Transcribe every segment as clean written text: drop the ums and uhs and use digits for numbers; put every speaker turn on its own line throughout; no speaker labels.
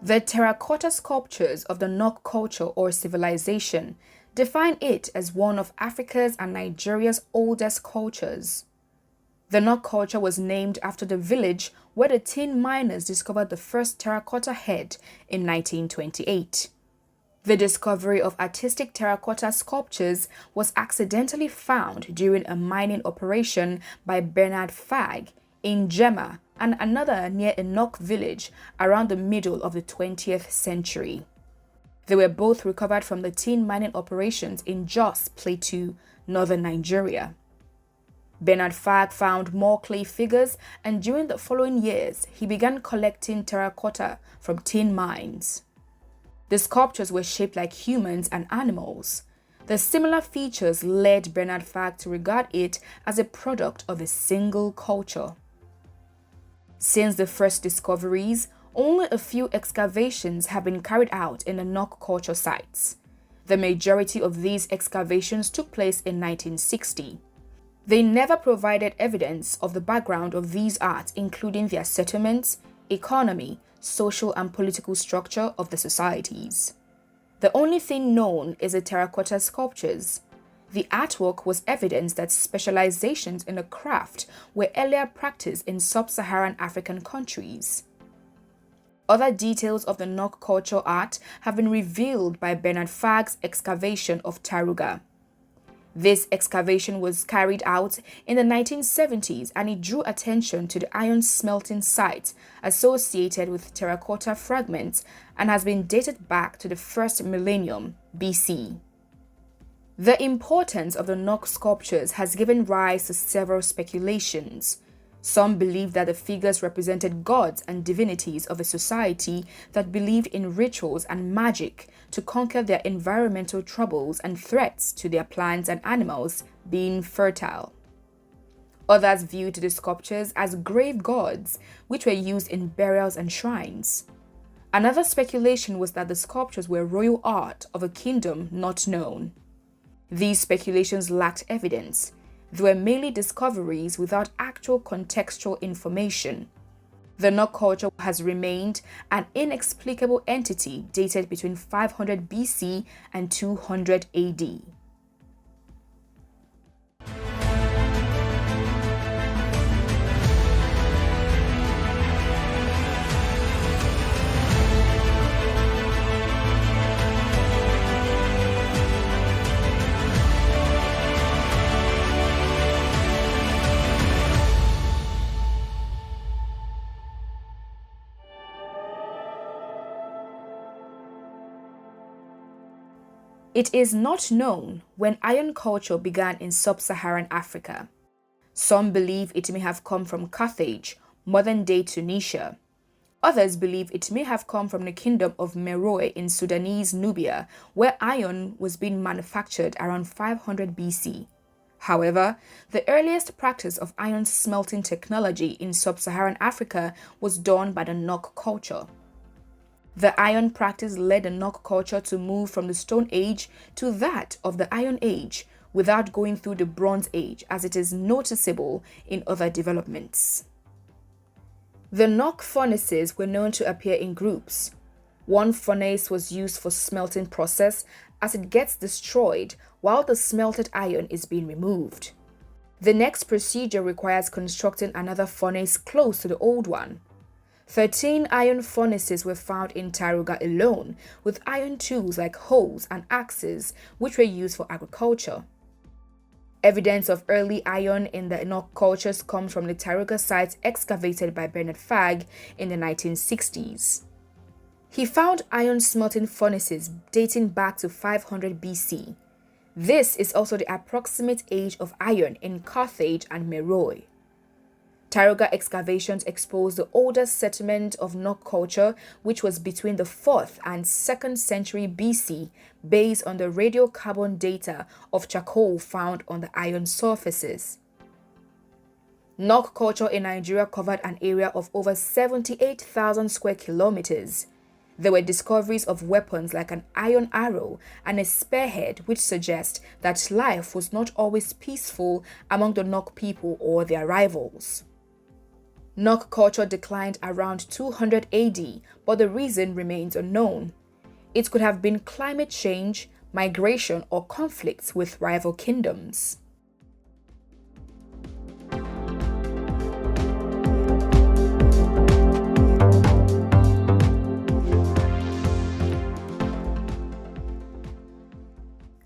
The terracotta sculptures of the Nok culture or civilization define it as one of Africa's and Nigeria's oldest cultures. The Nok culture was named after the village where the tin miners discovered the first terracotta head in 1928. The discovery of artistic terracotta sculptures was accidentally found during a mining operation by Bernard Fagg in Gemma and another near a Nok village around the middle of the 20th century. They were both recovered from the tin mining operations in Jos Plateau, northern Nigeria. Bernard Fagg found more clay figures, and during the following years, he began collecting terracotta from tin mines. The sculptures were shaped like humans and animals. The similar features led Bernard Fagg to regard it as a product of a single culture. Since the first discoveries, only a few excavations have been carried out in the Nok culture sites. The majority of these excavations took place in 1960. They never provided evidence of the background of these arts, including their settlements, economy, social and political structure of the societies. The only thing known is the terracotta sculptures. The artwork was evidence that specializations in the craft were earlier practiced in sub-Saharan African countries. Other details of the Nok culture art have been revealed by Bernard Fagg's excavation of Taruga. This excavation was carried out in the 1970s, and it drew attention to the iron smelting site associated with terracotta fragments and has been dated back to the first millennium BC. The importance of the Nok sculptures has given rise to several speculations. Some believe that the figures represented gods and divinities of a society that believed in rituals and magic to conquer their environmental troubles and threats to their plants and animals being fertile. Others viewed the sculptures as grave gods, which were used in burials and shrines. Another speculation was that the sculptures were royal art of a kingdom not known. These speculations lacked evidence. They were mainly discoveries without actual contextual information. The Nok culture has remained an inexplicable entity dated between 500 BC and 200 AD. It is not known when iron culture began in sub-Saharan Africa. Some believe it may have come from Carthage, modern-day Tunisia. Others believe it may have come from the kingdom of Meroe in Sudanese Nubia, where iron was being manufactured around 500 BC. However, the earliest practice of iron smelting technology in sub-Saharan Africa was done by the Nok culture. The iron practice led the Nok culture to move from the Stone Age to that of the Iron Age without going through the Bronze Age, as it is noticeable in other developments. The Nok furnaces were known to appear in groups. One furnace was used for smelting process as it gets destroyed while the smelted iron is being removed. The next procedure requires constructing another furnace close to the old one. 13 iron furnaces were found in Taruga alone, with iron tools like hoes and axes, which were used for agriculture. Evidence of early iron in the Nok cultures comes from the Taruga sites excavated by Bernard Fagg in the 1960s. He found iron smelting furnaces dating back to 500 BC. This is also the approximate age of iron in Carthage and Meroe. Taruga excavations expose the oldest settlement of Nok culture, which was between the 4th and 2nd century BC, based on the radiocarbon data of charcoal found on the iron surfaces. Nok culture in Nigeria covered an area of over 78,000 square kilometers. There were discoveries of weapons like an iron arrow and a spearhead, which suggest that life was not always peaceful among the Nok people or their rivals. Nok culture declined around 200 AD, but the reason remains unknown. It could have been climate change, migration, or conflicts with rival kingdoms.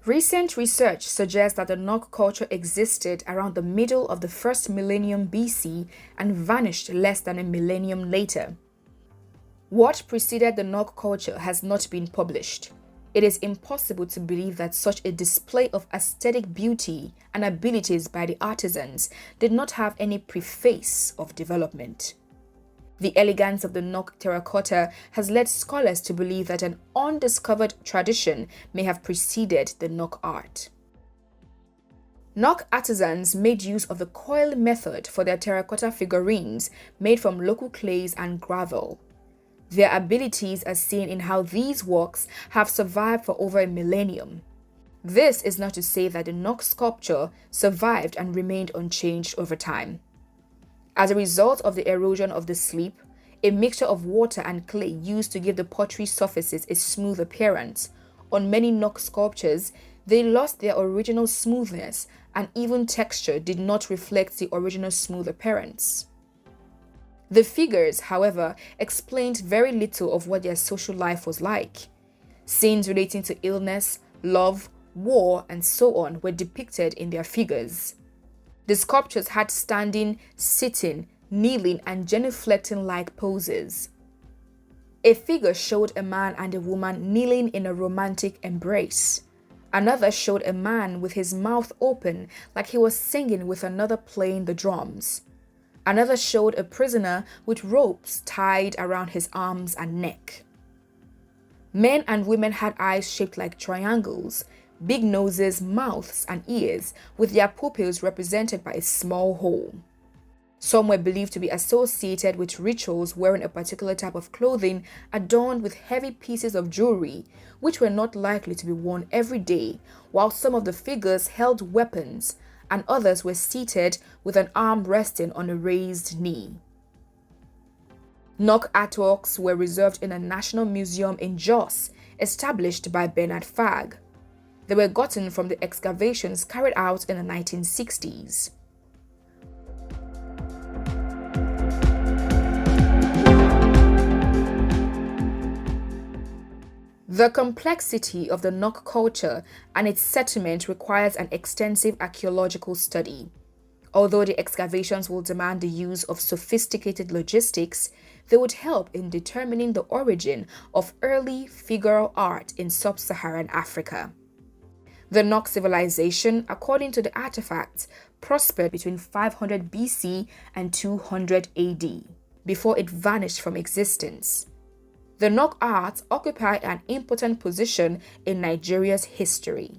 Recent research suggests that the Nok culture existed around the middle of the first millennium BC and vanished less than a millennium later. What preceded the Nok culture has not been published. It is impossible to believe that such a display of aesthetic beauty and abilities by the artisans did not have any preface of development. The elegance of the Nok terracotta has led scholars to believe that an undiscovered tradition may have preceded the Nok art. Nok artisans made use of the coil method for their terracotta figurines made from local clays and gravel. Their abilities are seen in how these works have survived for over a millennium. This is not to say that the Nok sculpture survived and remained unchanged over time. As a result of the erosion of the sleep, a mixture of water and clay used to give the pottery surfaces a smooth appearance, on many Nok sculptures, they lost their original smoothness and even texture did not reflect the original smooth appearance. The figures, however, explained very little of what their social life was like. Scenes relating to illness, love, war, and so on were depicted in their figures. The sculptures had standing, sitting, kneeling, and genuflecting-like poses. A figure showed a man and a woman kneeling in a romantic embrace. Another showed a man with his mouth open like he was singing with another playing the drums. Another showed a prisoner with ropes tied around his arms and neck. Men and women had eyes shaped like triangles, big noses, mouths, and ears, with their pupils represented by a small hole. Some were believed to be associated with rituals wearing a particular type of clothing adorned with heavy pieces of jewelry, which were not likely to be worn every day, while some of the figures held weapons, and others were seated with an arm resting on a raised knee. Nok artworks were reserved in a national museum in Jos, established by Bernard Fagg. They were gotten from the excavations carried out in the 1960s. The complexity of the Nok culture and its settlement requires an extensive archaeological study. Although the excavations will demand the use of sophisticated logistics, they would help in determining the origin of early figural art in sub-Saharan Africa. The Nok Civilization, according to the artifacts, prospered between 500 BC and 200 AD, before it vanished from existence. The Nok art occupied an important position in Nigeria's history.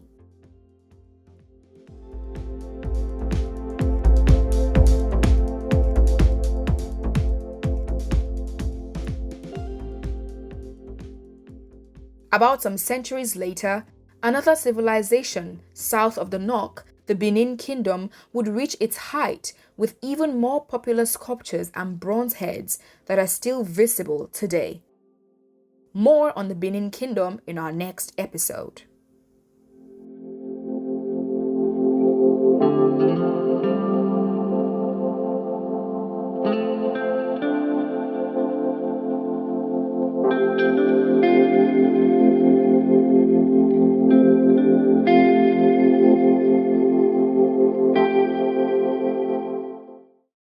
About some centuries later, another civilization south of the Nok, the Benin Kingdom, would reach its height with even more popular sculptures and bronze heads that are still visible today. More on the Benin Kingdom in our next episode.